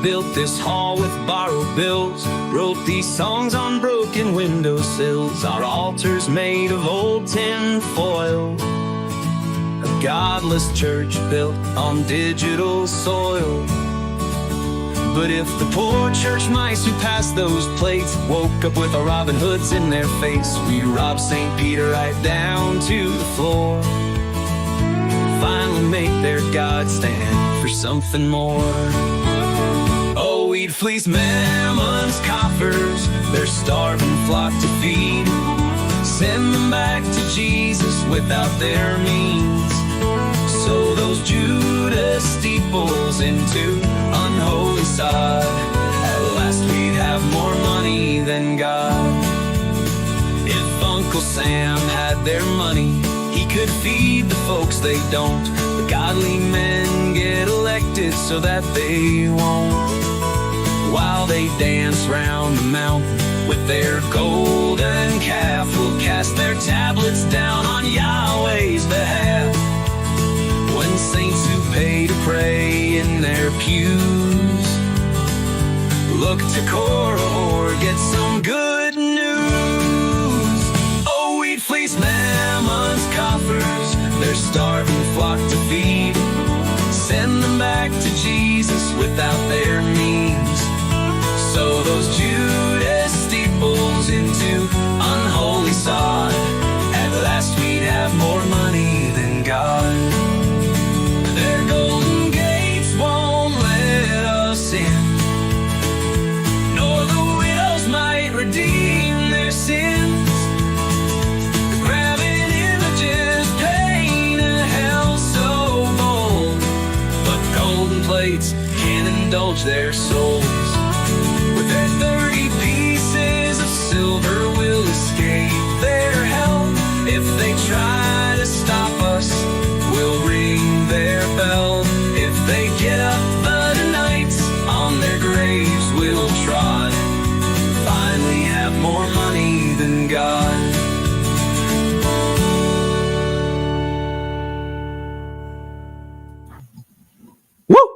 built this hall with borrowed bills, wrote these songs on broken windowsills. Our altar's made of old tin foil, a godless church built on digital soil. But if the poor church mice who passed those plates woke up with a Robin Hoods in their face, we rob St. Peter right down to the floor. Finally make their God stand for something more. Oh, we'd fleece Mammon's coffers, their starving flock to feed, send them back to Jesus without their means. So those Judas steeples into unholy sod, at last we'd have more money than God. If Uncle Sam had their money, he could feed the folks they don't. The godly men get elected so that they won't, while they dance round the mountain with their golden calf, will cast their tablets down on Yahweh's behalf. When saints who pay to pray in their pews look to Korah, get some good news. Oh, we'd fleece Mammon's coffers, their starving flock to feed, send them back to Jesus without their means. So those Judas steeples into unholy sod, at last we'd have more money than God. Their golden gates won't let us in, nor the widows might redeem their sins. Graven images paint a hell so bold, but golden plates can't indulge their souls. With their 30 pieces of silver we'll escape their hell. If they try to stop us, we'll ring their bell. If they get up the nights on their graves, we'll trot. Finally have more money than God. Woo!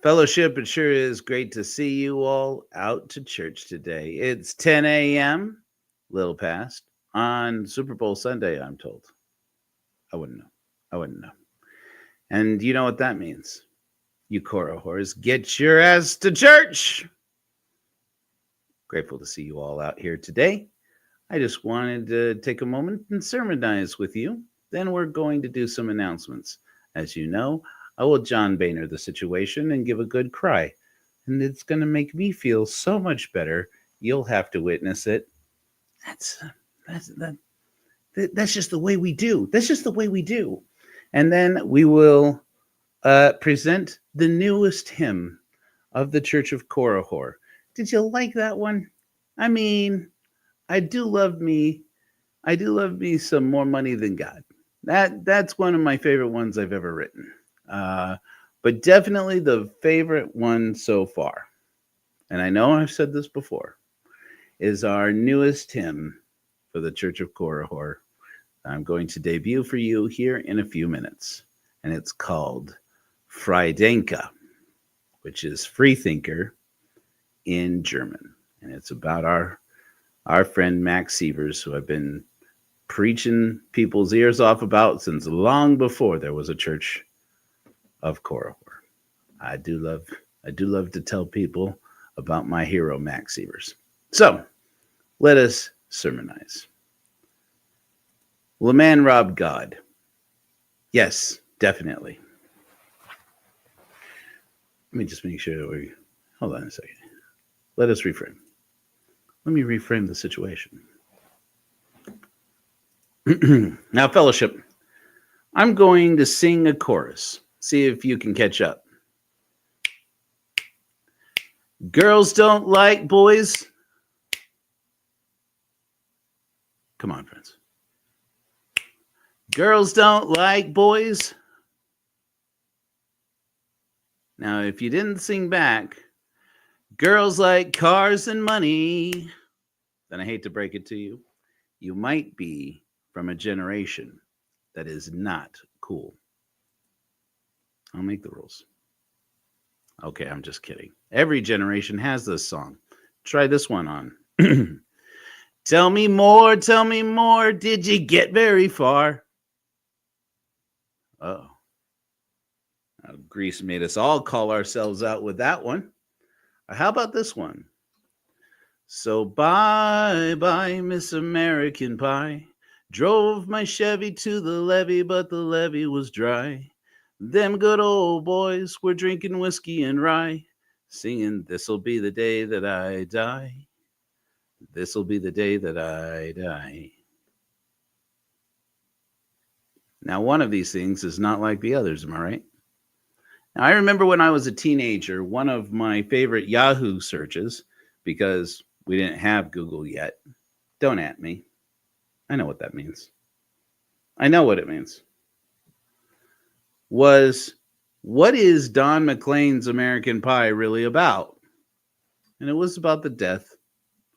Fellowship, it sure is great to see you all out to church today. It's 10 a.m., little past, on Super Bowl Sunday, I'm told. I wouldn't know. And you know what that means. You Korah whores, get your ass to church. Grateful to see you all out here today. I just wanted to take a moment and sermonize with you. Then we're going to do some announcements. As you know, I will John Boehner the situation and give a good cry. And it's going to make me feel so much better. You'll have to witness it. That's just the way we do. That's just the way we do. And then we will present the newest hymn of the Church of Korah. Did you like that one? I mean, I do love me some More Money Than God. That's one of my favorite ones I've ever written. But definitely the favorite one so far, and I know I've said this before, is our newest hymn for the Church of Korah. I'm going to debut for you here in a few minutes, and it's called Freidenker, which is freethinker in German, and it's about our friend Max Sievers, who I've been preaching people's ears off about since long before there was a Church of Korah. I do love to tell people about my hero Max Sievers. So let us sermonize. Will a man rob God? Yes, definitely. Let me just make sure that hold on a second. Let us reframe. Let me reframe the situation. Now, fellowship, I'm going to sing a chorus. See if you can catch up. Girls don't like boys. Come on, friends. Girls don't like boys. Now, if you didn't sing back, girls like cars and money, then I hate to break it to you, you might be from a generation that is not cool. I'll make the rules. Okay, I'm just kidding. Every generation has this song. Try this one on. Tell me more, did you get very far? Oh. Greece made us all call ourselves out with that one. How about this one? So bye, Miss American Pie. Drove my Chevy to the levee, but the levee was dry. Them good old boys were drinking whiskey and rye, singing, this'll be the day that I die. This'll be the day that I die. Now, one of these things is not like the others, am I right? Now, I remember when I was a teenager, one of my favorite Yahoo searches, because we didn't have Google yet. Don't at me. I know what that means. I know what it means. Was, what is Don McLean's American Pie really about? And it was about the death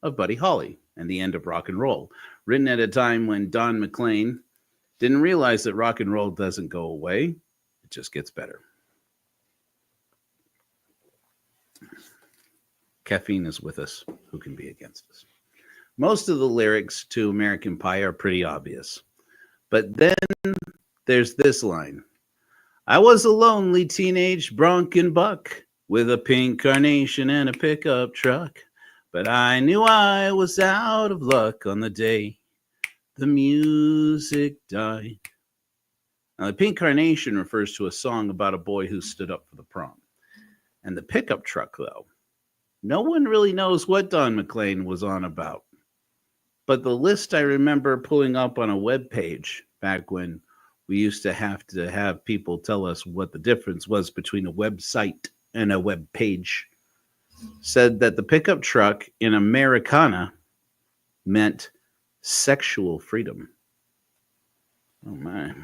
of Buddy Holly and the end of rock and roll, written at a time when Don McLean didn't realize that rock and roll doesn't go away. It just gets better. Caffeine is with us. Who can be against us? Most of the lyrics to American Pie are pretty obvious. But then there's this line. I was a lonely teenage bronc buck with a pink carnation and a pickup truck. But I knew I was out of luck on the day the music died. Now, the pink carnation refers to a song about a boy who stood up for the prom. And the pickup truck, though, no one really knows what Don McLean was on about. But the list I remember pulling up on a web page back when we used to have people tell us what the difference was between a website and a web page said that the pickup truck in Americana meant sexual freedom. Oh my.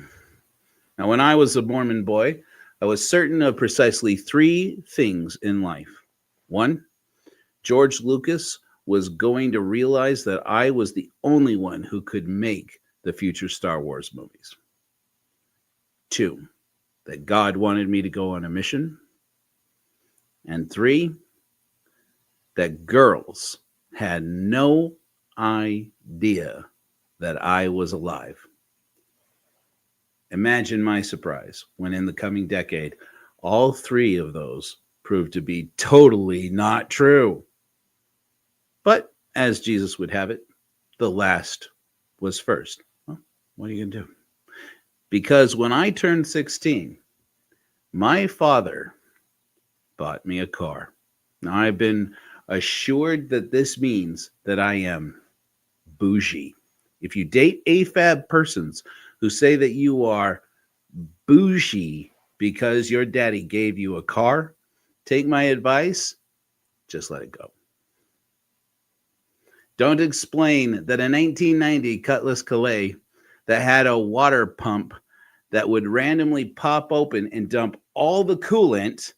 Now, when I was a Mormon boy, I was certain of precisely three things in life. One, George Lucas was going to realize that I was the only one who could make the future Star Wars movies. Two, that God wanted me to go on a mission. And three, that girls had no idea that I was alive. Imagine my surprise when in the coming decade, all three of those proved to be totally not true. But as Jesus would have it, the last was first. Well, what are you going to do? Because when I turned 16, my father bought me a car. Now, I've been assured that this means that I am bougie. If you date AFAB persons who say that you are bougie because your daddy gave you a car, take my advice, just let it go. Don't explain that a 1990 Cutlass Calais that had a water pump that would randomly pop open and dump all the coolant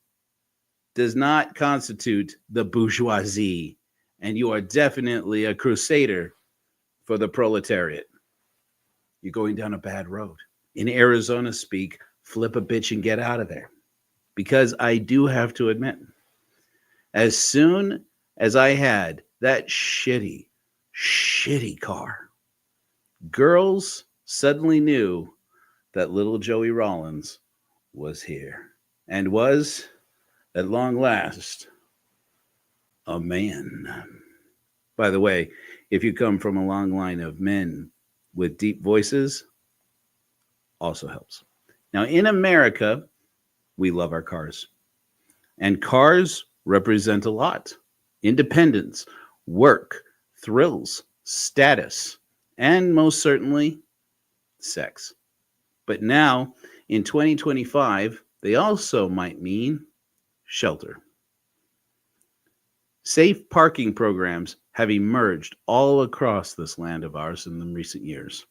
does not constitute the bourgeoisie, and you are definitely a crusader for the proletariat. You're going down a bad road. In Arizona speak, flip a bitch and get out of there. Because I do have to admit, as soon as I had that shitty car, girls suddenly knew that little Joey Rollins was here and was, at long last, a man. By the way, if you come from a long line of men with deep voices, also helps. Now, in America, we love our cars. And cars represent a lot. Independence, work, thrills, status, and most certainly, sex. But now, in 2025, they also might mean shelter. Safe parking programs have emerged all across this land of ours in the recent years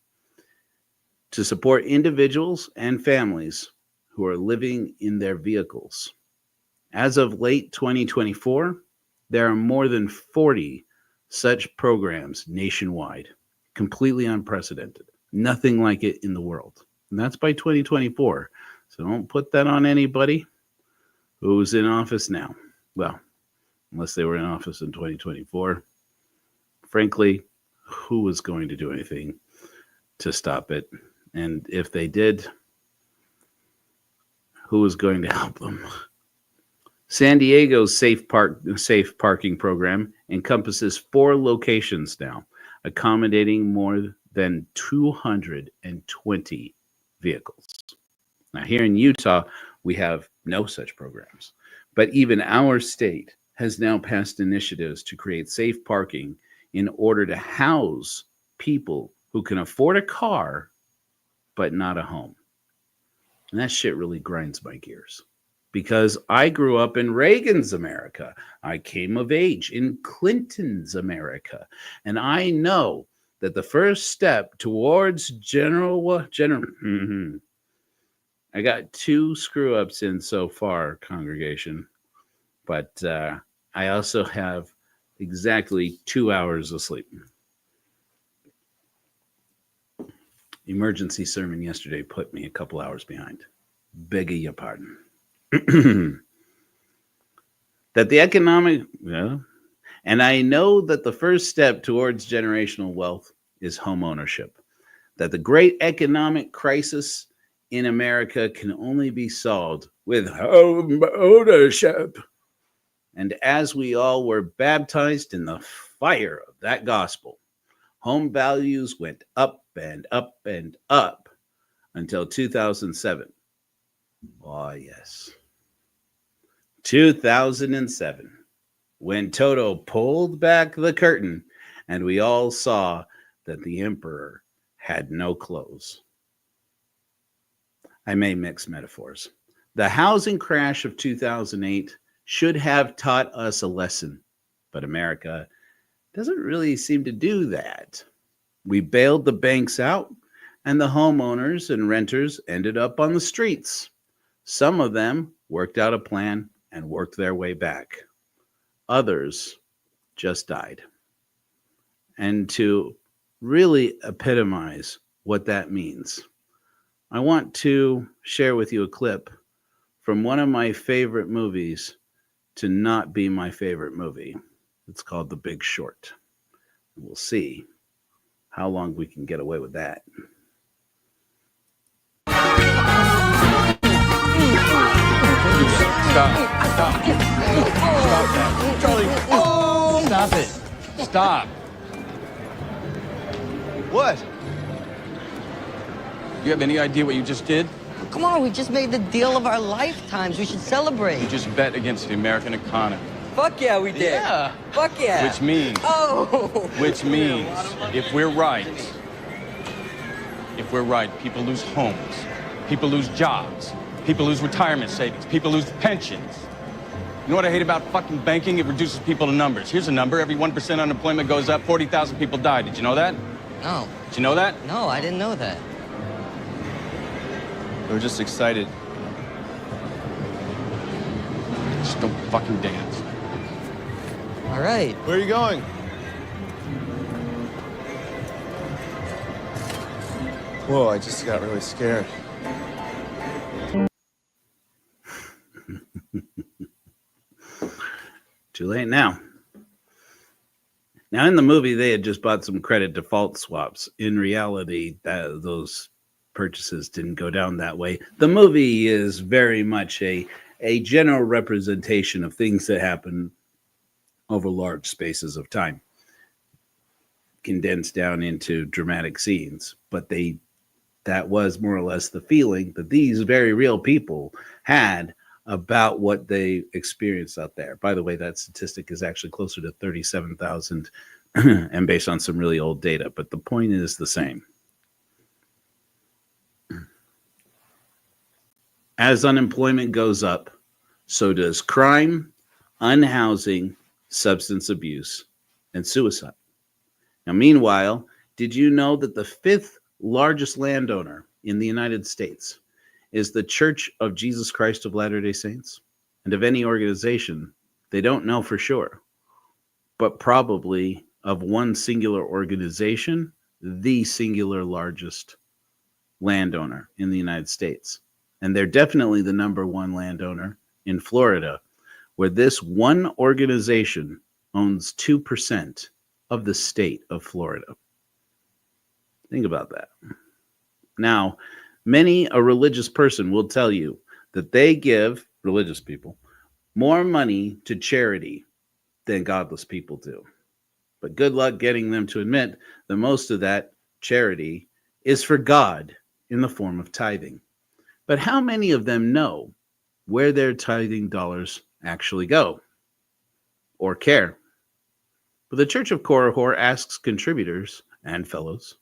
to support individuals and families who are living in their vehicles. As of late 2024, there are more than 40 such programs nationwide, completely unprecedented. Nothing like it in the world. And that's by 2024. So don't put that on anybody who's in office now. Well, unless they were in office in 2024. Frankly, who was going to do anything to stop it? And if they did, who was going to help them? San Diego's safe parking program encompasses 4 locations now, accommodating more than 220 vehicles. Now, here in Utah, we have no such programs, but even our state has now passed initiatives to create safe parking in order to house people who can afford a car, but not a home. And that shit really grinds my gears. Because I grew up in Reagan's America. I came of age in Clinton's America. And I know that the first step towards I got 2 screw-ups in so far, congregation. But I also have exactly 2 hours of sleep. Emergency sermon yesterday put me a couple hours behind. Begging your pardon. That the economic, and I know that the first step towards generational wealth is home ownership. That the great economic crisis in America can only be solved with home ownership. And as we all were baptized in the fire of that gospel, home values went up and up and up until 2007. Oh, yes. 2007, when Toto pulled back the curtain and we all saw that the emperor had no clothes. I may mix metaphors. The housing crash of 2008 should have taught us a lesson, but America doesn't really seem to do that. We bailed the banks out, and the homeowners and renters ended up on the streets. Some of them worked out a plan and worked their way back. Others just died. And to really epitomize what that means, I want to share with you a clip from one of my favorite movies to not be my favorite movie. It's called The Big Short. We'll see how long we can get away with that. Stop that. Charlie. Oh! Stop it. Stop. What? You have any idea what you just did? Come on, we just made the deal of our lifetimes. We should celebrate. You just bet against the American economy. Fuck yeah, we did. Yeah. Fuck yeah. Which means, if we're right, people lose homes, people lose jobs, people lose retirement savings, people lose pensions. You know what I hate about fucking banking? It reduces people to numbers. Here's a number. Every 1% unemployment goes up, 40,000 people die. Did you know that? No. Did you know that? No, I didn't know that. We were just excited. Just don't fucking dance. All right. Where are you going? Whoa, I just got really scared. Too late now. Now, in the movie, they had just bought some credit default swaps. In reality, those purchases didn't go down that way. The movie is very much a general representation of things that happen over large spaces of time, condensed down into dramatic scenes. But that was more or less the feeling that these very real people had about what they experienced out there. By the way, that statistic is actually closer to 37,000 and based on some really old data, but the point is the same. As unemployment goes up, so does crime, unhousing, substance abuse, and suicide. Now, meanwhile, did you know that the 5th largest landowner in the United States is the Church of Jesus Christ of Latter-day Saints? And of any organization, they don't know for sure, but probably of one singular organization, the singular largest landowner in the United States. And they're definitely the number one landowner in Florida, where this one organization owns 2% of the state of Florida. Think about that. Now, many a religious person will tell you that they give, religious people, more money to charity than godless people do. But good luck getting them to admit that most of that charity is for God in the form of tithing. But how many of them know where their tithing dollars actually go or care? But the Church of Korihor asks contributors and fellows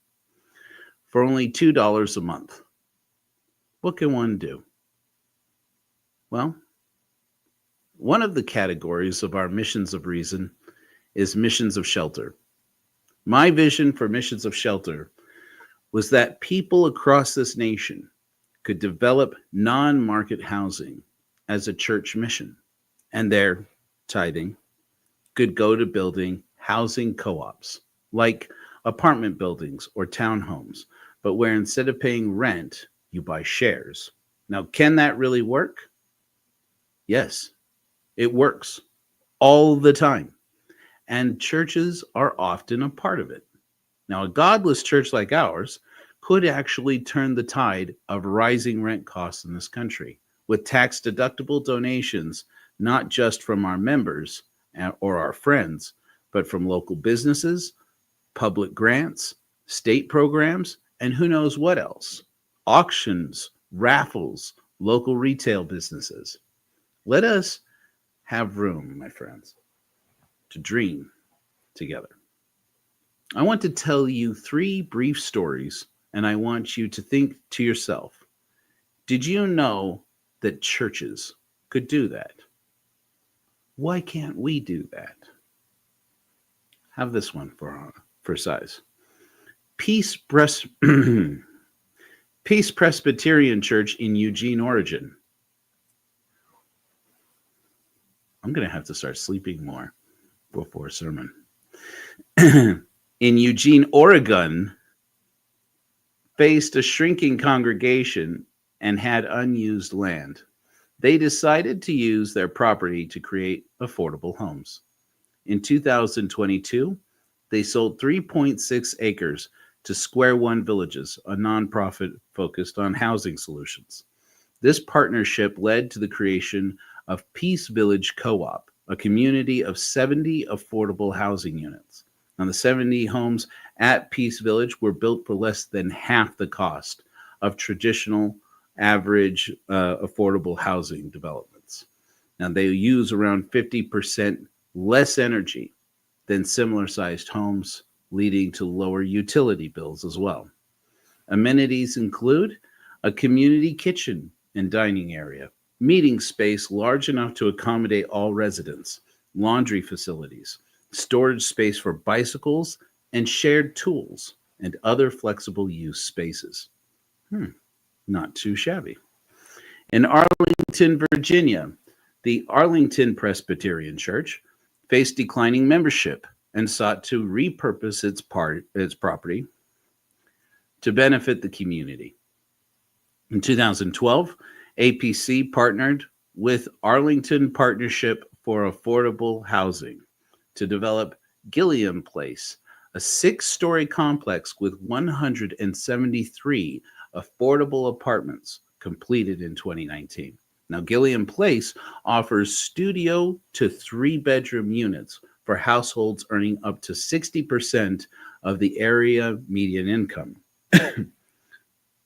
for only $2 a month. What can one do? Well, one of the categories of our missions of reason is missions of shelter. My vision for missions of shelter was that people across this nation could develop non-market housing as a church mission, and their tithing could go to building housing co-ops, like apartment buildings or townhomes, but where instead of paying rent, you buy shares. Now, can that really work? Yes, it works all the time, and churches are often a part of it. Now, a godless church like ours could actually turn the tide of rising rent costs in this country with tax-deductible donations, not just from our members or our friends, but from local businesses, public grants, state programs, and who knows what else. Auctions, raffles, local retail businesses. Let us have room, my friends, to dream together. I want to tell you 3 brief stories, and I want you to think to yourself, did you know that churches could do that? Why can't we do that? Have this one for size. Peace Presbyterian Church in Eugene, Oregon. I'm going to have to start sleeping more before a sermon. In Eugene, Oregon, faced a shrinking congregation and had unused land. They decided to use their property to create affordable homes. In 2022, they sold 3.6 acres to Square One Villages, a nonprofit focused on housing solutions. This partnership led to the creation of Peace Village Co-op, a community of 70 affordable housing units. Now, the 70 homes at Peace Village were built for less than half the cost of traditional average affordable housing developments. Now, they use around 50% less energy than similar sized homes, leading to lower utility bills as well. Amenities include a community kitchen and dining area, meeting space large enough to accommodate all residents, laundry facilities, storage space for bicycles, and shared tools and other flexible use spaces. Not too shabby. In Arlington, Virginia, the Arlington Presbyterian Church faced declining membership and sought to repurpose its property to benefit the community. In 2012, APC partnered with Arlington Partnership for Affordable Housing to develop Gilliam Place, a 6-story complex with 173 affordable apartments completed in 2019. Now, Gilliam Place offers studio to 3-bedroom units for households earning up to 60% of the area median income.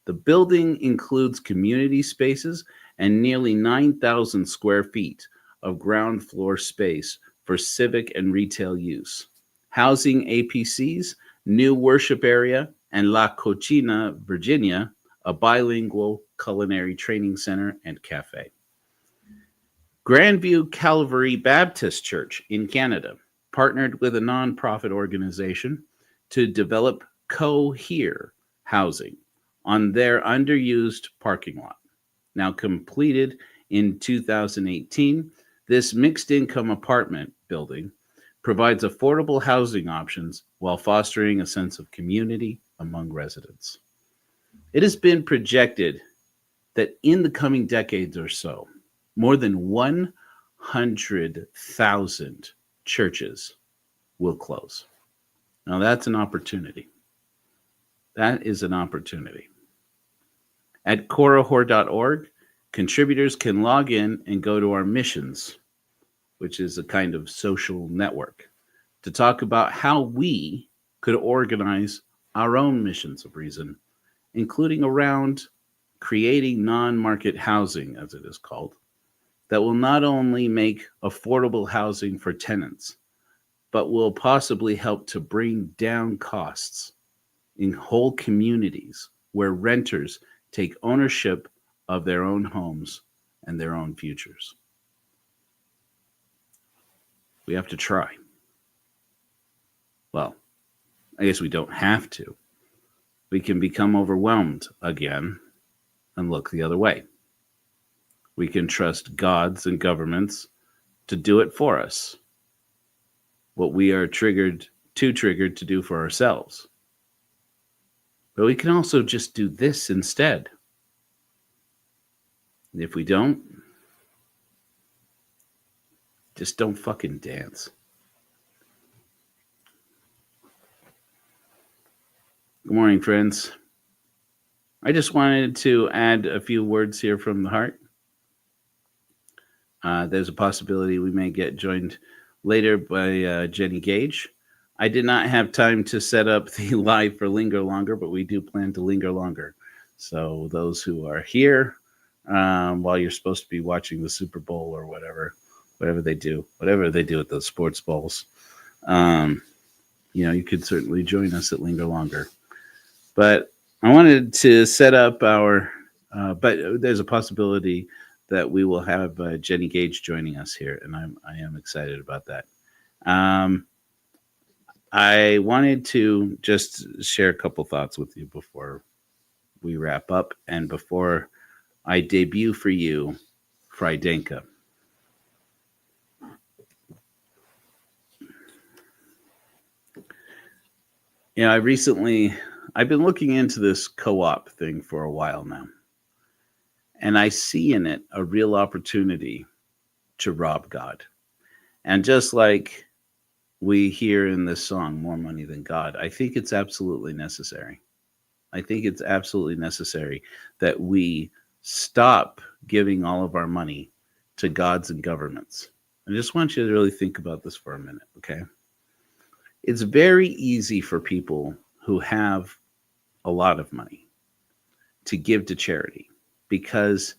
The building includes community spaces and nearly 9,000 square feet of ground floor space for civic and retail use, housing APC's new worship area and La Cocina, Virginia, a bilingual culinary training center and cafe. Grandview Calvary Baptist Church in Canada partnered with a nonprofit organization to develop Co-Here housing on their underused parking lot. Now completed in 2018, this mixed-income apartment building provides affordable housing options while fostering a sense of community among residents. It has been projected that in the coming decades or so, more than 100,000 churches will close. Now, that's an opportunity. That is an opportunity. At korahor.org, contributors can log in and go to our missions, which is a kind of social network, to talk about how we could organize our own missions of reason, including around creating non-market housing, as it is called, that will not only make affordable housing for tenants, but will possibly help to bring down costs in whole communities where renters take ownership of their own homes and their own futures. We have to try. Well, I guess we don't have to. We can become overwhelmed again and look the other way. We can trust gods and governments to do it for us, what we are triggered to do for ourselves. But we can also just do this instead. And if we don't, just don't fucking dance. Good morning, friends. I just wanted to add a few words here from the heart. There's a possibility we may get joined later by Jenny Gage. I did not have time to set up the live for Linger Longer, but we do plan to linger longer. So those who are here while you're supposed to be watching the Super Bowl or whatever they do at those sports bowls, you could certainly join us at Linger Longer. But I wanted to set up but there's a possibility that we will have Jenny Gage joining us here, and I am excited about that. I wanted to just share a couple thoughts with you before we wrap up and before I debut for you Frydenka. I've been looking into this co-op thing for a while now, and I see in it a real opportunity to rob God. And just like we hear in this song, More Money Than God, I think it's absolutely necessary. I think it's absolutely necessary that we stop giving all of our money to gods and governments. I just want you to really think about this for a minute, okay? It's very easy for people who have a lot of money to give to charity because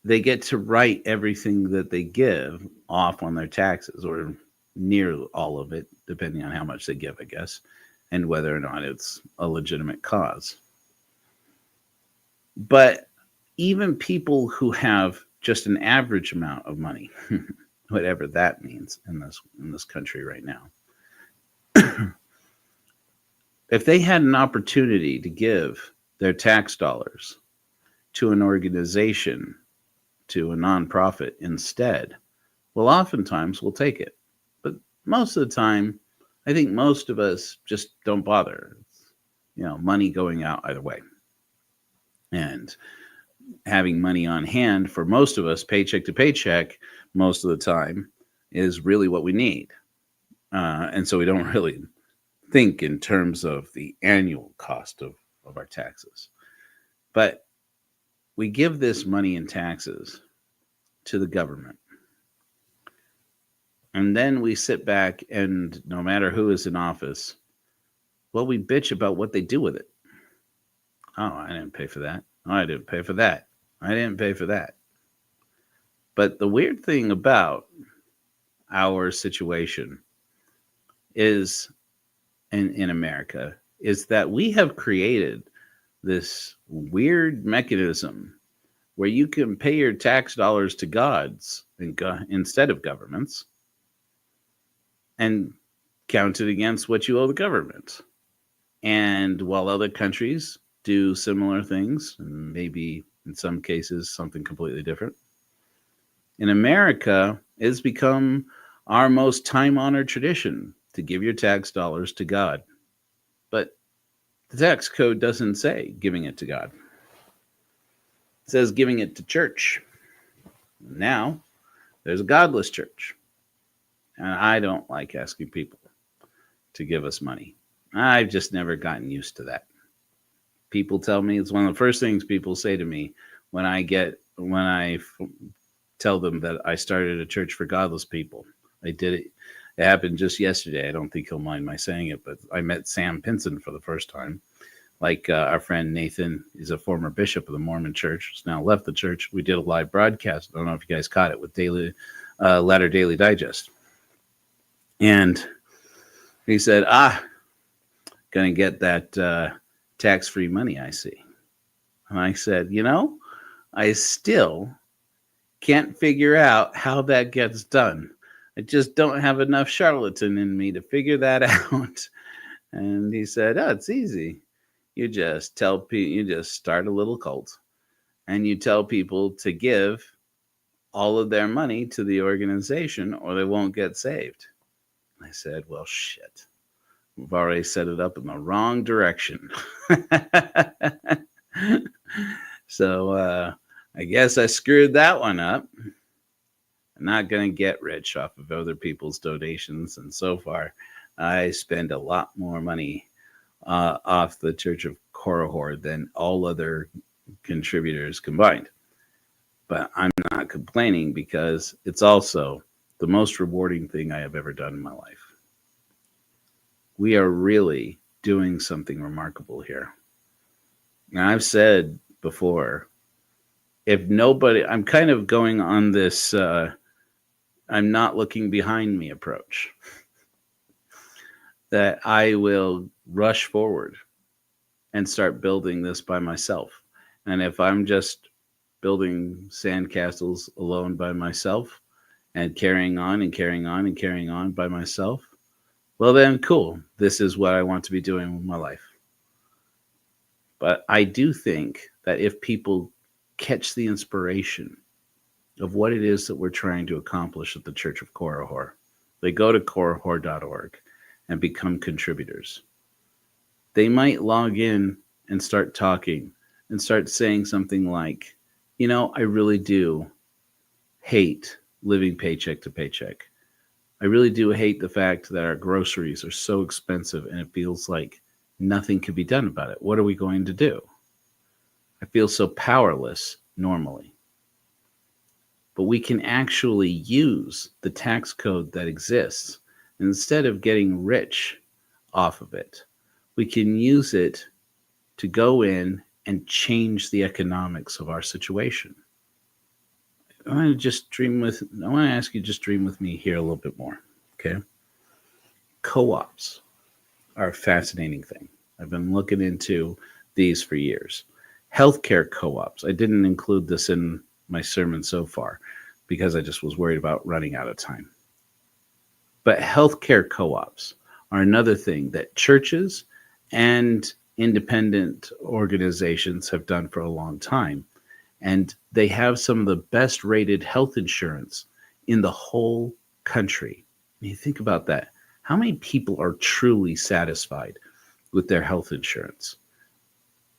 they get to write everything that they give off on their taxes, or near all of it, depending on how much they give, I guess, and whether or not it's a legitimate cause. But even people who have just an average amount of money, whatever that means in this country right now, if they had an opportunity to give their tax dollars to an organization, to a nonprofit instead, well, oftentimes we'll take it. But most of the time, I think most of us just don't bother. Money going out either way. And having money on hand for most of us, paycheck to paycheck, most of the time, is really what we need. And so we don't really think in terms of the annual cost of our taxes. But we give this money in taxes to the government. And then we sit back and no matter who is in office, well, we bitch about what they do with it. Oh, I didn't pay for that. Oh, I didn't pay for that. I didn't pay for that. But the weird thing about our situation is, in America, is that we have created this weird mechanism where you can pay your tax dollars to gods instead of governments and count it against what you owe the government. And while other countries do similar things, and maybe in some cases something completely different, in America, it's become our most time-honored tradition to give your tax dollars to God. But the tax code doesn't say giving it to God. It says giving it to church. Now there's a godless church. And I don't like asking people to give us money. I've just never gotten used to that. People tell me, it's one of the first things people say to me when I tell them that I started a church for godless people. I did it. It happened just yesterday. I don't think he'll mind my saying it, but I met Sam Pinson for the first time. Like our friend Nathan is a former bishop of the Mormon Church, who's now left the church. We did a live broadcast. I don't know if you guys caught it with Latter Daily Digest. And he said, gonna get that tax-free money, I see. And I said, I still can't figure out how that gets done. I just don't have enough charlatan in me to figure that out. And he said, it's easy. You just tell people, you just start a little cult and you tell people to give all of their money to the organization or they won't get saved. I said, well, shit. We've already set it up in the wrong direction. So I guess I screwed that one up. I'm not going to get rich off of other people's donations. And so far, I spend a lot more money off the Church of Korihor than all other contributors combined. But I'm not complaining because it's also the most rewarding thing I have ever done in my life. We are really doing something remarkable here. Now, I've said before, I'm kind of going on this I'm not looking behind me approach. That I will rush forward and start building this by myself. And if I'm just building sandcastles alone by myself and carrying on and carrying on and carrying on by myself, well then, cool. This is what I want to be doing with my life. But I do think that if people catch the inspiration of what it is that we're trying to accomplish at the Church of Korihor, they go to korihor.org and become contributors. They might log in and start talking and start saying something like, I really do hate living paycheck to paycheck. I really do hate the fact that our groceries are so expensive and it feels like nothing can be done about it. What are we going to do? I feel so powerless normally. But we can actually use the tax code that exists. Instead of getting rich off of it, we can use it to go in and change the economics of our situation. I want to ask you just dream with me here a little bit more, okay? Co-ops are a fascinating thing. I've been looking into these for years. Healthcare co-ops. I didn't include this in my sermon so far because I just was worried about running out of time. But healthcare co-ops are another thing that churches and independent organizations have done for a long time. And they have some of the best rated health insurance in the whole country. When you think about that, how many people are truly satisfied with their health insurance?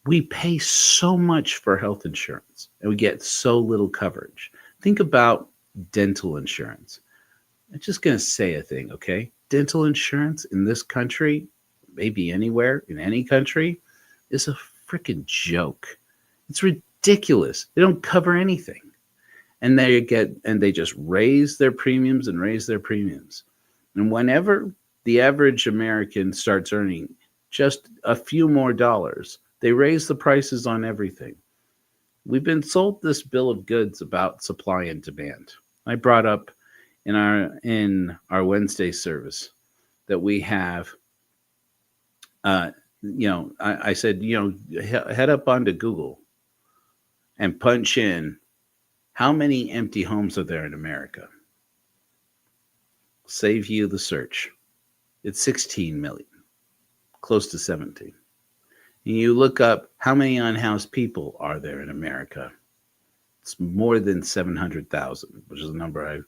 We pay so much for health insurance and we get so little coverage. Think about dental insurance. I'm just going to say a thing, okay? Dental insurance in this country, maybe anywhere in any country, is a freaking joke. It's ridiculous. They don't cover anything. And they just raise their premiums and raise their premiums. And whenever the average American starts earning just a few more dollars, they raise the prices on everything. We've been sold this bill of goods about supply and demand. I brought up in our Wednesday service that we have, I said, head up onto Google and punch in how many empty homes are there in America. Save you the search. It's 16 million, close to 17. And you look up how many unhoused people are there in America. It's more than 700,000, which is a number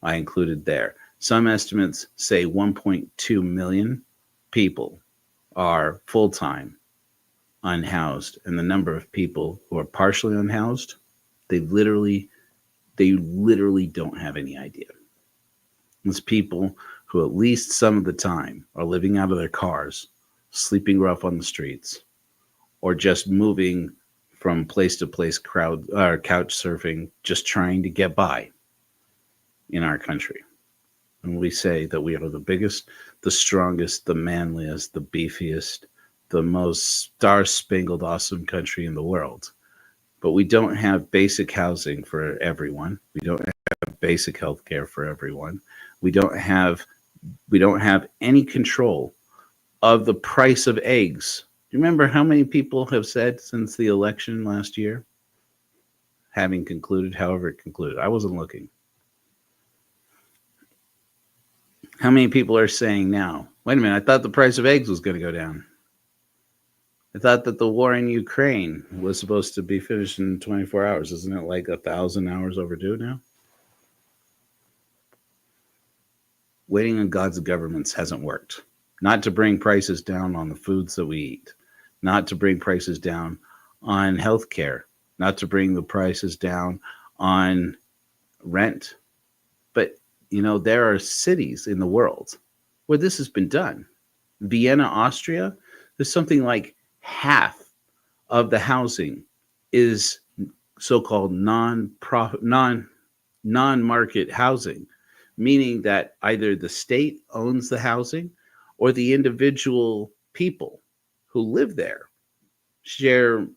I included there. Some estimates say 1.2 million people are full-time unhoused, and the number of people who are partially unhoused They literally don't have any idea. It's people who at least some of the time are living out of their cars, sleeping rough on the streets, or just moving from place to place, couch surfing, just trying to get by in our country. And we say that we are the biggest, the strongest, the manliest, the beefiest, the most star-spangled awesome country in the world. But we don't have basic housing for everyone. We don't have basic health care for everyone. We don't have any control of the price of eggs. Do you remember how many people have said since the election last year, having concluded, however it concluded? I wasn't looking. How many people are saying now, wait a minute, I thought the price of eggs was going to go down. I thought that the war in Ukraine was supposed to be finished in 24 hours. Isn't it like 1,000 hours overdue now? Waiting on God's governments hasn't worked. Not to bring prices down on the foods that we eat, not to bring prices down on healthcare, not to bring the prices down on rent. But, you know, there are cities in the world where this has been done. Vienna, Austria, there's something like half of the housing is so-called non-market housing, meaning that either the state owns the housing or the individual people who live there share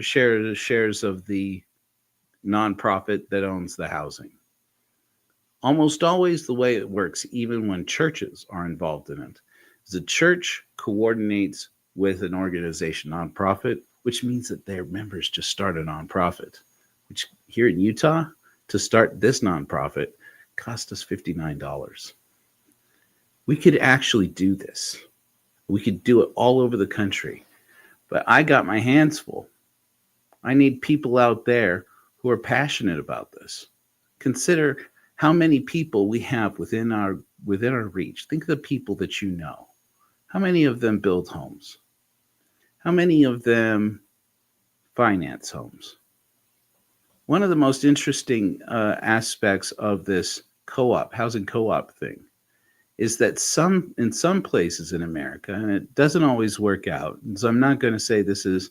shares of the nonprofit that owns the housing. Almost always the way it works, even when churches are involved in it, is the church coordinates with an organization, nonprofit, which means that their members just start a nonprofit, which here in Utah, to start this nonprofit cost us $59. We could actually do this. We could do it all over the country, but I got my hands full. I need people out there who are passionate about this. Consider how many people we have within our reach. Think of the people that you know. How many of them build homes? How many of them finance homes? One of the most interesting aspects of this housing co-op thing is that in some places in America, and it doesn't always work out, and so I'm not going to say this is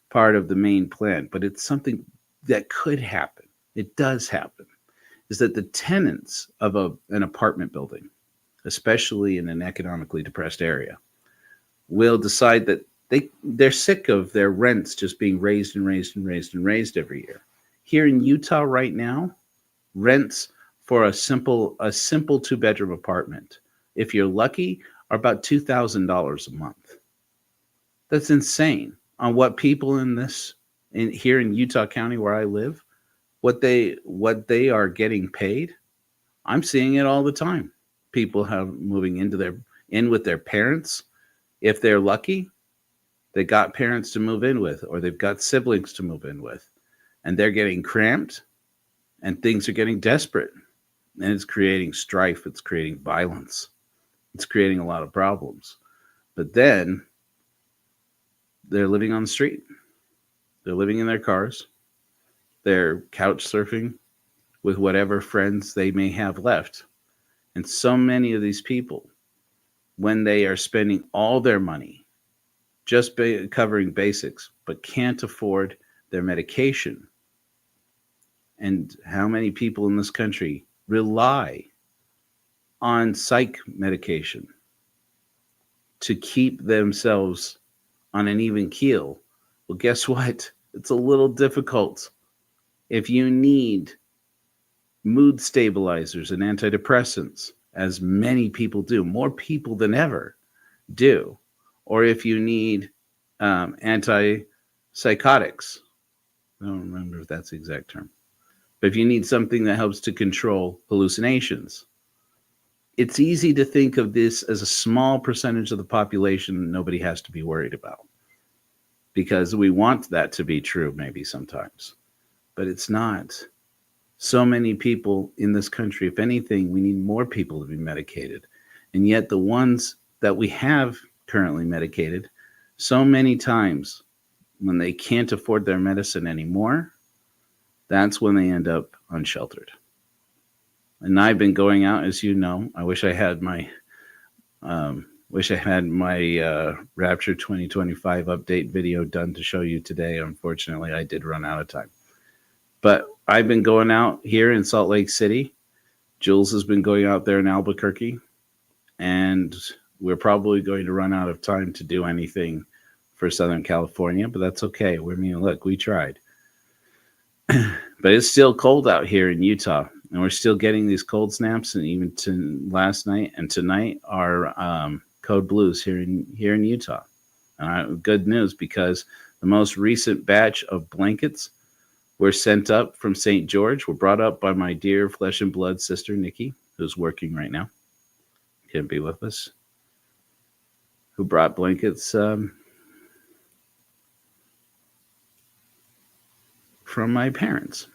part of the main plan, but it's something that could happen. It does happen, is that the tenants of an apartment building, especially in an economically depressed area, will decide that they're sick of their rents just being raised and raised and raised and raised every year. Here in Utah right now, rents for a simple 2-bedroom apartment, if you're lucky, are about $2,000 a month. That's insane on what people here in Utah County where I live, what they are getting paid. I'm seeing it all the time. People moving in with their parents. If they're lucky, they got parents to move in with, or they've got siblings to move in with, and they're getting cramped and things are getting desperate, and it's creating strife. It's creating violence. It's creating a lot of problems. But then they're living on the street. They're living in their cars. They're couch surfing with whatever friends they may have left. And so many of these people, when they are spending all their money just covering basics, but can't afford their medication. And how many people in this country rely on psych medication to keep themselves on an even keel? Well, guess what? It's a little difficult. If you need mood stabilizers and antidepressants, as many people do, more people than ever do, or if you need antipsychotics, I don't remember if that's the exact term, but if you need something that helps to control hallucinations, it's easy to think of this as a small percentage of the population nobody has to be worried about, because we want that to be true maybe sometimes, but it's not. So many people in this country, if anything, we need more people to be medicated. And yet the ones that we have currently medicated, so many times when they can't afford their medicine anymore, that's when they end up unsheltered. And I've been going out, as you know. I wish I had my Rapture 2025 update video done to show you today. Unfortunately, I did run out of time. But I've been going out here in Salt Lake City. Jules has been going out there in Albuquerque. And we're probably going to run out of time to do anything for Southern California, but that's okay. I mean, look, we tried. But it's still cold out here in Utah, and we're still getting these cold snaps. And even to last night and tonight are code blues here in Utah. Good news, because the most recent batch of blankets were sent up from St. George, were brought up by my dear flesh and blood sister Nikki, who's working right now, can't be with us, who brought blankets from my parents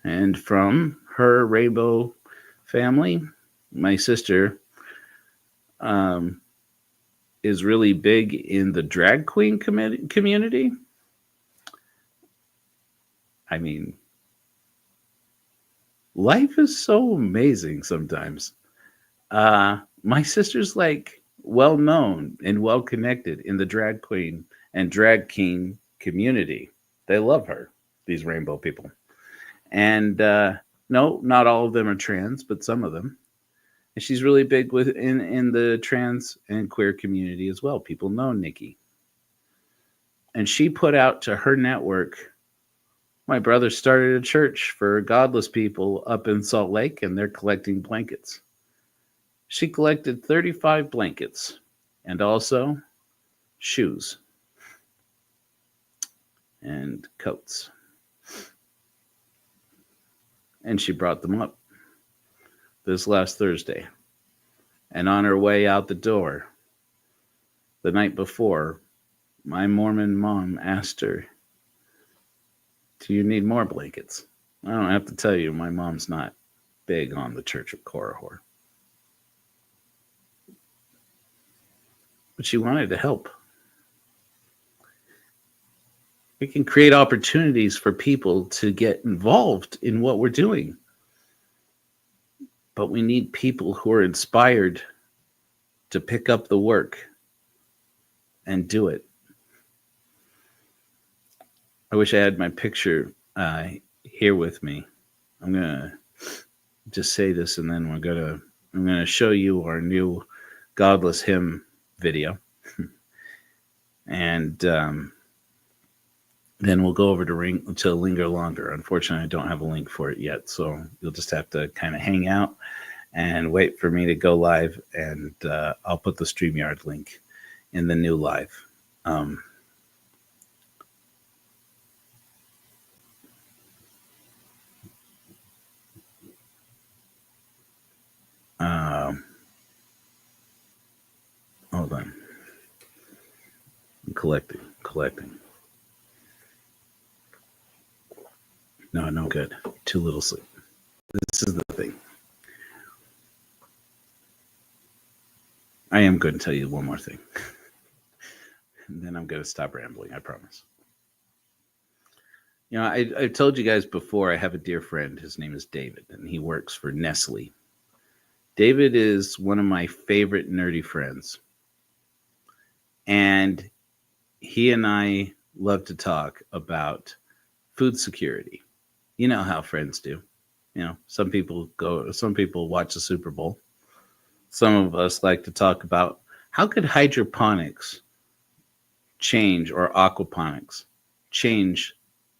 and from her rainbow family. My sister is really big in the drag queen community. I mean, life is so amazing sometimes. My sister's like well known and well connected in the drag queen and drag king community. They love her, these rainbow people. And no, not all of them are trans, but some of them. And she's really big in the trans and queer community as well. People know Nikki. And she put out to her network, my brother started a church for godless people up in Salt Lake, and they're collecting blankets. She collected 35 blankets and also shoes and coats. And she brought them up this last Thursday. And on her way out the door, the night before, my Mormon mom asked her, "Do you need more blankets?" I don't have to tell you, my mom's not big on the Church of Korihor. But she wanted to help. We can create opportunities for people to get involved in what we're doing. But we need people who are inspired to pick up the work and do it. I wish I had my picture here with me. I'm going to just say this, and then I'm going to show you our new Godless hymn video. And then we'll go over to Linger Longer. Unfortunately, I don't have a link for it yet, so you'll just have to kind of hang out and wait for me to go live, and I'll put the StreamYard link in the new live. Hold on. I'm collecting. No good. Too little sleep. This is the thing. I am going to tell you one more thing. And then I'm going to stop rambling, I promise. You know, I've told you guys before, I have a dear friend. His name is David, and he works for Nestle. David is one of my favorite nerdy friends. And he and I love to talk about food security. You know how friends do. You know, some people watch the Super Bowl. Some of us like to talk about how could hydroponics change, or aquaponics change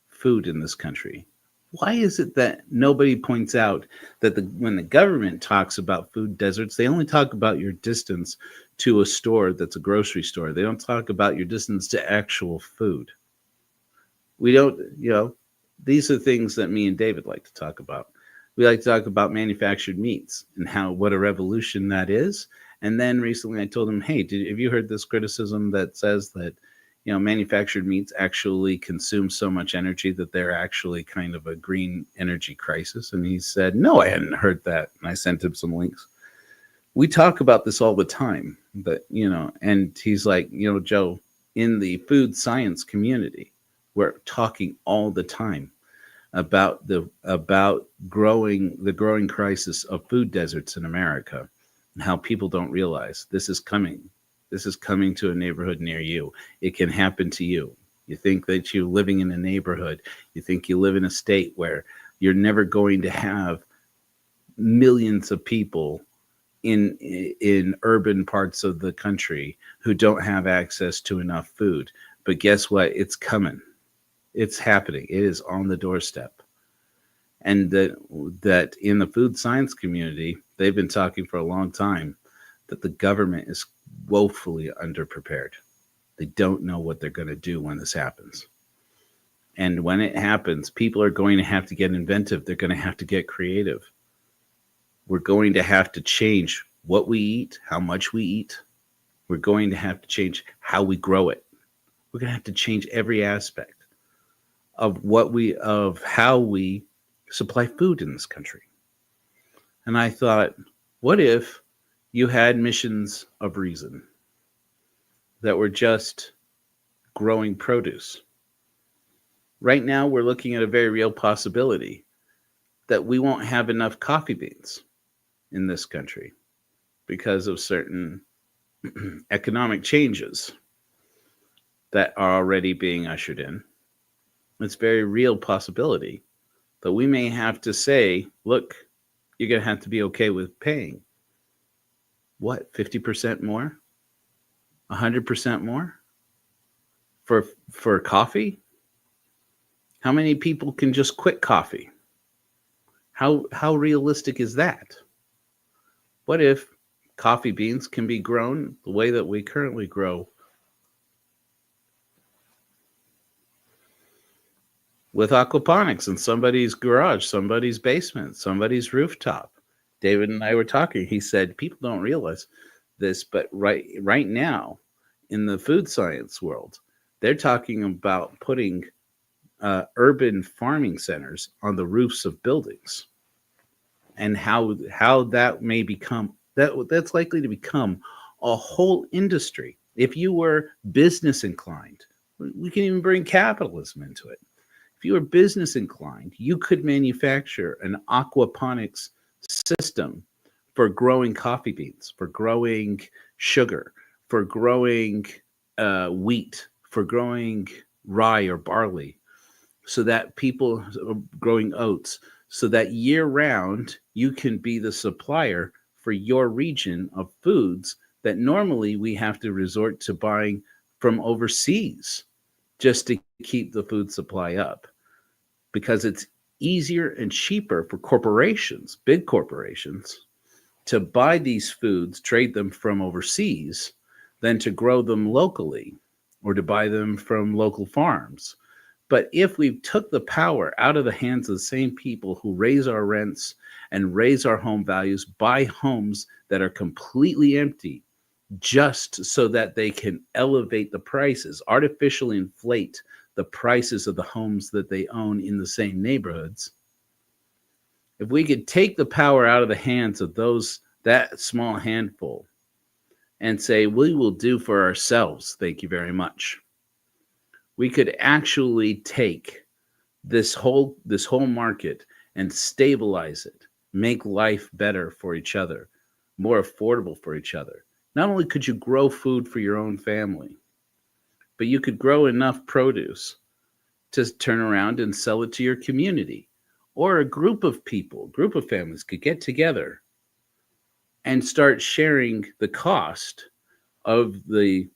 food in this country? Why is it that nobody points out that when the government talks about food deserts, they only talk about your distance to a store that's a grocery store? They don't talk about your distance to actual food. We don't, these are things that me and David like to talk about. We like to talk about manufactured meats and what a revolution that is. And then recently I told him, hey, have you heard this criticism that says that, manufactured meats actually consume so much energy that they're actually kind of a green energy crisis? And he said, no, I hadn't heard that. And I sent him some links. We talk about this all the time, but, and he's like, Joe, in the food science community, we're talking all the time about the growing crisis of food deserts in America, and how people don't realize this is coming. This is coming to a neighborhood near you. It can happen to you. You think that you're living in a neighborhood. You think you live in a state where you're never going to have millions of people in urban parts of the country who don't have access to enough food. But guess what? It's coming. It's happening. It is on the doorstep. And that in the food science community, they've been talking for a long time that the government is woefully underprepared. They don't know what they're going to do when this happens. And when it happens, people are going to have to get inventive. They're going to have to get creative. We're going to have to change what we eat, how much we eat. We're going to have to change how we grow it. We're going to have to change every aspect of how we supply food in this country. And I thought, what if you had missions of reason that were just growing produce? Right now, we're looking at a very real possibility that we won't have enough coffee beans in this country because of certain economic changes that are already being ushered in. It's a very real possibility that we may have to say, look, you're going to have to be okay with paying, what, 50% more? 100% more? For coffee? How many people can just quit coffee? How realistic is that? What if coffee beans can be grown the way that we currently grow, with aquaponics in somebody's garage, somebody's basement, somebody's rooftop? David and I were talking. He said people don't realize this, but right now in the food science world, they're talking about putting urban farming centers on the roofs of buildings, and how that may become that's likely to become a whole industry. If you were business inclined, we can even bring capitalism into it. If you were business inclined, you could manufacture an aquaponics system for growing coffee beans, for growing sugar, for growing wheat, for growing rye or barley, so that people are growing oats, so that year round you can be the supplier for your region of foods that normally we have to resort to buying from overseas just to keep the food supply up, because it's easier and cheaper for corporations, big corporations, to buy these foods, trade them from overseas, than to grow them locally or to buy them from local farms. But if we took the power out of the hands of the same people who raise our rents and raise our home values, buy homes that are completely empty just so that they can elevate the prices, artificially inflate the prices of the homes that they own in the same neighborhoods. If we could take the power out of the hands of that small handful and say, we will do for ourselves, thank you very much, we could actually take this whole market and stabilize it, make life better for each other, more affordable for each other. Not only could you grow food for your own family, but you could grow enough produce to turn around and sell it to your community. Or a group of families could get together and start sharing the cost of the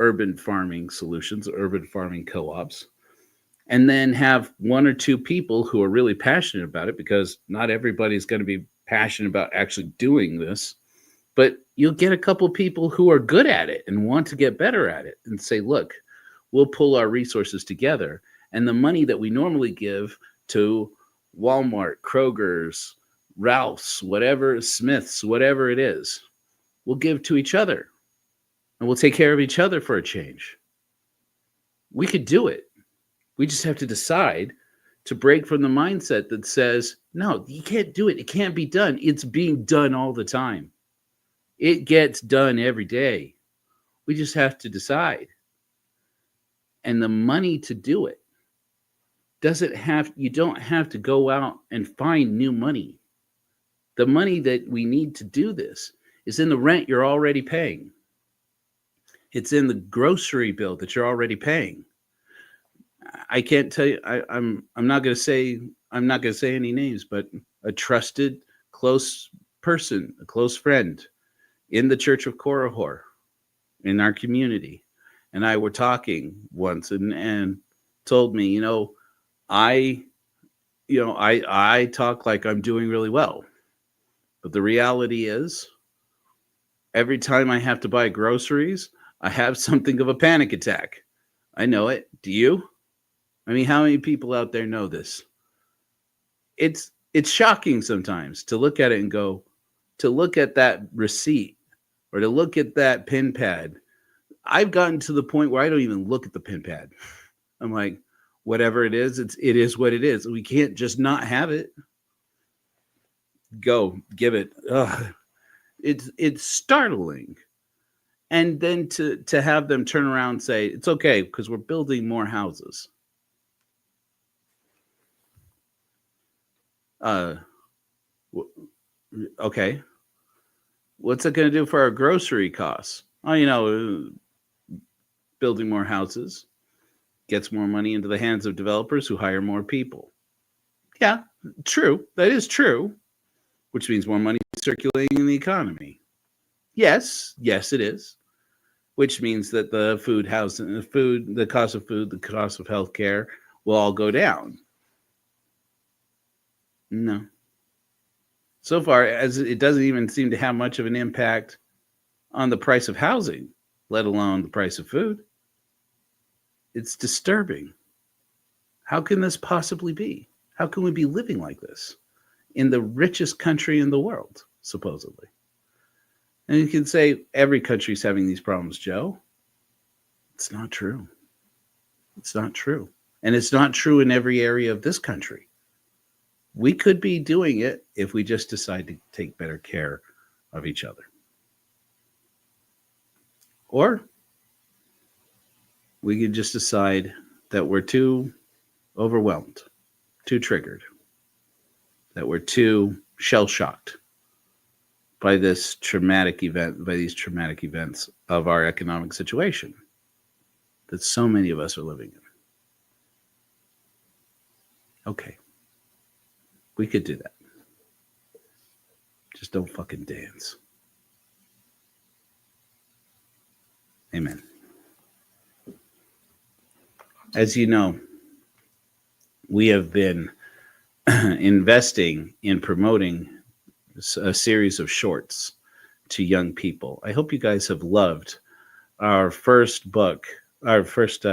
urban farming solutions, urban farming co-ops, and then have one or two people who are really passionate about it, because not everybody's going to be passionate about actually doing this, but you'll get a couple of people who are good at it and want to get better at it and say, look, we'll pull our resources together, and the money that we normally give to Walmart, Kroger's, Ralph's, whatever, Smith's, whatever it is, we'll give to each other. And we'll take care of each other for a change. We could do it. We just have to decide to break from the mindset that says, no, you can't do it. It can't be done. It's being done all the time. It gets done every day. We just have to decide. And the money to do it you don't have to go out and find new money. The money that we need to do this is in the rent you're already paying. It's in the grocery bill that you're already paying. I can't tell you. I'm not going to say any names, but a trusted, close person, a close friend in the Church of Korihor, in our community, and I were talking once, and told me, I talk like I'm doing really well, but the reality is, every time I have to buy groceries, I have something of a panic attack. I know it. Do you? I mean, how many people out there know this? It's shocking sometimes to look at it and go, to look at that receipt or to look at that pin pad. I've gotten to the point where I don't even look at the pin pad. I'm like, whatever it is what it is. We can't just not have it. Go, give it. Ugh. It's startling. And then to have them turn around and say, it's okay because we're building more houses. Okay. What's it going to do for our grocery costs? Oh, building more houses gets more money into the hands of developers who hire more people. Yeah, true. That is true, which means more money circulating in the economy. Yes, it is. Which means that the the cost of food, the cost of healthcare will all go down. No. So far, as it doesn't even seem to have much of an impact on the price of housing, let alone the price of food. It's disturbing. How can this possibly be? How can we be living like this in the richest country in the world, supposedly? And you can say every country's having these problems, Joe. It's not true. It's not true. And it's not true in every area of this country. We could be doing it if we just decide to take better care of each other. Or we could just decide that we're too overwhelmed, too triggered, that we're too shell-shocked by this traumatic event, by these traumatic events of our economic situation that so many of us are living in. Okay. We could do that. Just don't fucking dance. Amen. As you know, we have been investing in promoting a series of shorts to young people. I hope you guys have loved our first book, our first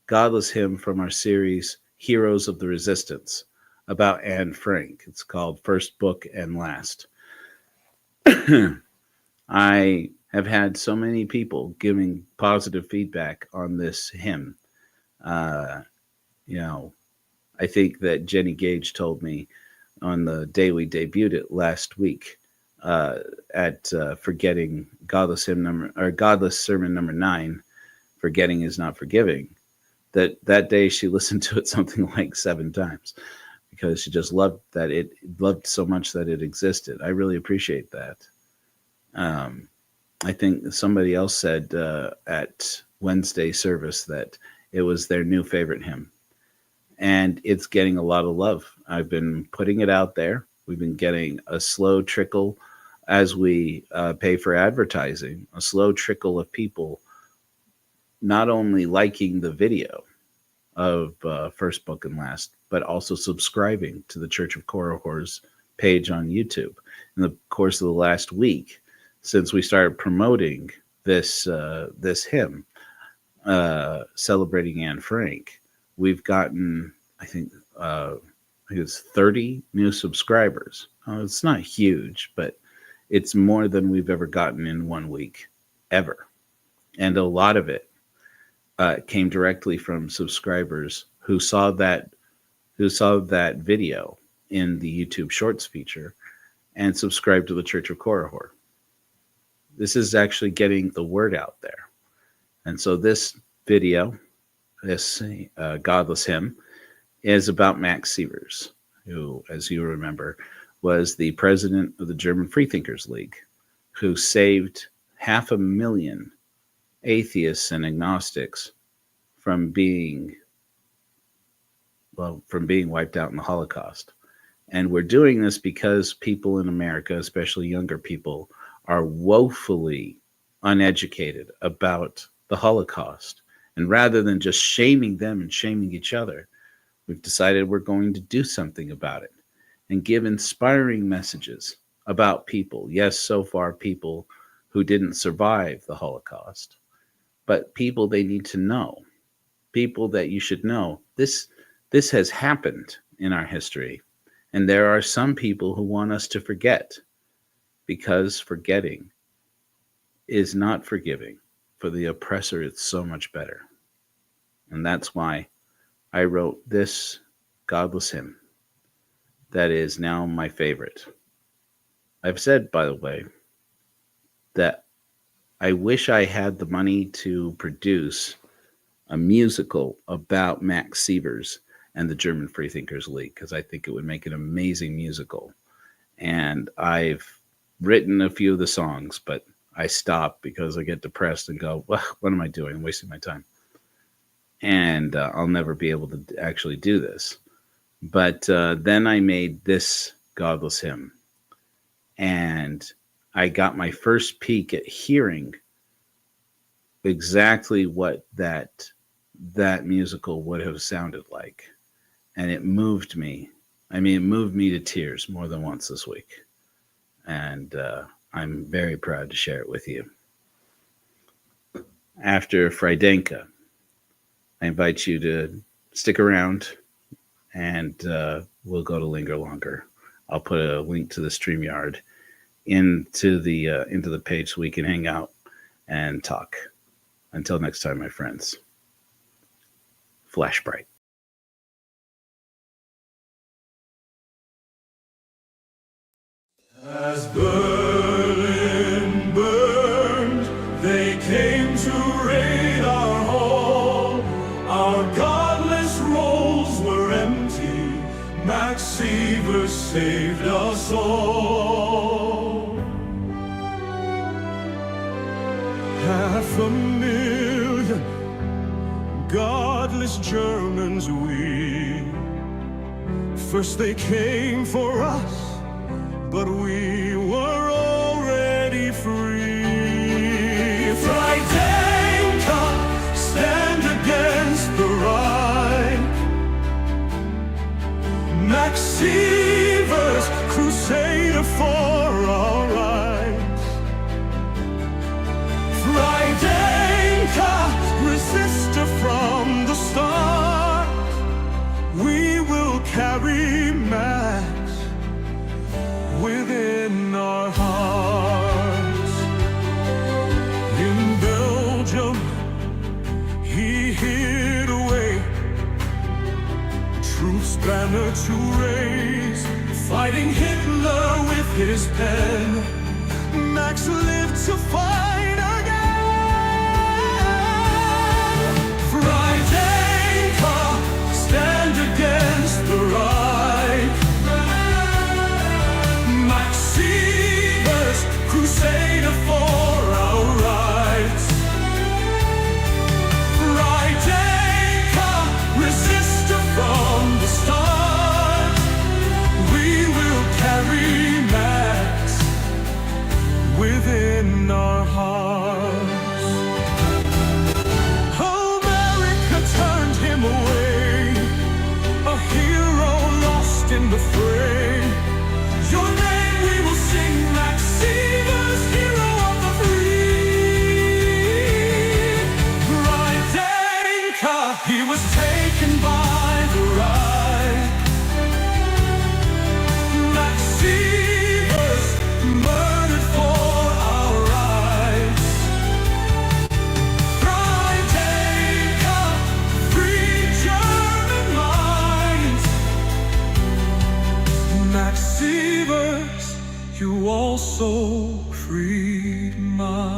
Godless hymn from our series, Heroes of the Resistance, about Anne Frank. It's called First Book and Last. I have had so many people giving positive feedback on this hymn. I think that Jenny Gage told me on the day we debuted it last week at forgetting Godless sermon number 9, Forgetting is Not Forgiving, that day she listened to it something like 7 times because she just loved so much that it existed. I really appreciate that. I think somebody else said at Wednesday service that it was their new favorite hymn, and it's getting a lot of love. I've been putting it out there. We've been getting a slow trickle as we pay for advertising, a slow trickle of people not only liking the video of First Book and Last, but also subscribing to the Church of Korihor's page on YouTube. In the course of the last week, since we started promoting this hymn, celebrating Anne Frank, we've gotten, I think it's 30 new subscribers. It's not huge, but it's more than we've ever gotten in 1 week, ever. And a lot of it came directly from subscribers who saw that video in the YouTube Shorts feature and subscribed to the Church of Korihor. This is actually getting the word out there. And so this video this Godless hymn is about Max Sievers, who, as you remember, was the president of the German Freethinkers League, who saved 500,000 atheists and agnostics from being wiped out in the Holocaust. And we're doing this because people in America, especially younger people, are woefully uneducated about the Holocaust. And rather than just shaming them and shaming each other, we've decided we're going to do something about it and give inspiring messages about people. Yes, so far people who didn't survive the Holocaust, but people they need to know, people that you should know. This has happened in our history, and there are some people who want us to forget, because forgetting is not forgiving. For the oppressor, it's so much better. And that's why I wrote this Godless hymn that is now my favorite. I've said, by the way, that I wish I had the money to produce a musical about Max Sievers and the German Freethinkers League, because I think it would make an amazing musical. And I've written a few of the songs, but I stop because I get depressed and go, well, what am I doing? I'm wasting my time. And I'll never be able to actually do this. But then I made this Godless hymn, and I got my first peek at hearing exactly what that musical would have sounded like. And it moved me. I mean, it moved me to tears more than once this week. And I'm very proud to share it with you. After Frydenka, I invite you to stick around, and we'll go to Linger Longer. I'll put a link to the StreamYard into the page so we can hang out and talk. Until next time, my friends. Flash bright. As Berlin burned, they came to raid our hall. Our godless rolls were empty. Max Sievers saved us all. 500,000 godless Germans we. First they came for us, but we were already free. Frydenka, stand against the right. Max Sievers, crusader for our rights. Frydenka, resistor from the start. We will carry Max within our hearts. In Belgium, he hid away, truth's banner to raise, fighting Hitler with his pen. Max lived to fight again. Frydenka, stand against the right. Max Sievers, crusader for our rights. Frydenka, resistor from the start. We will carry Max within our hearts. America turned him away, a hero lost in the fray. Your name we will sing, Max Sievers, hero of the free. Frydenka, he was taken by the right. Max Sievers, murdered for our rights. Frydenka, free German minds. Max Sievers, you also freed mine.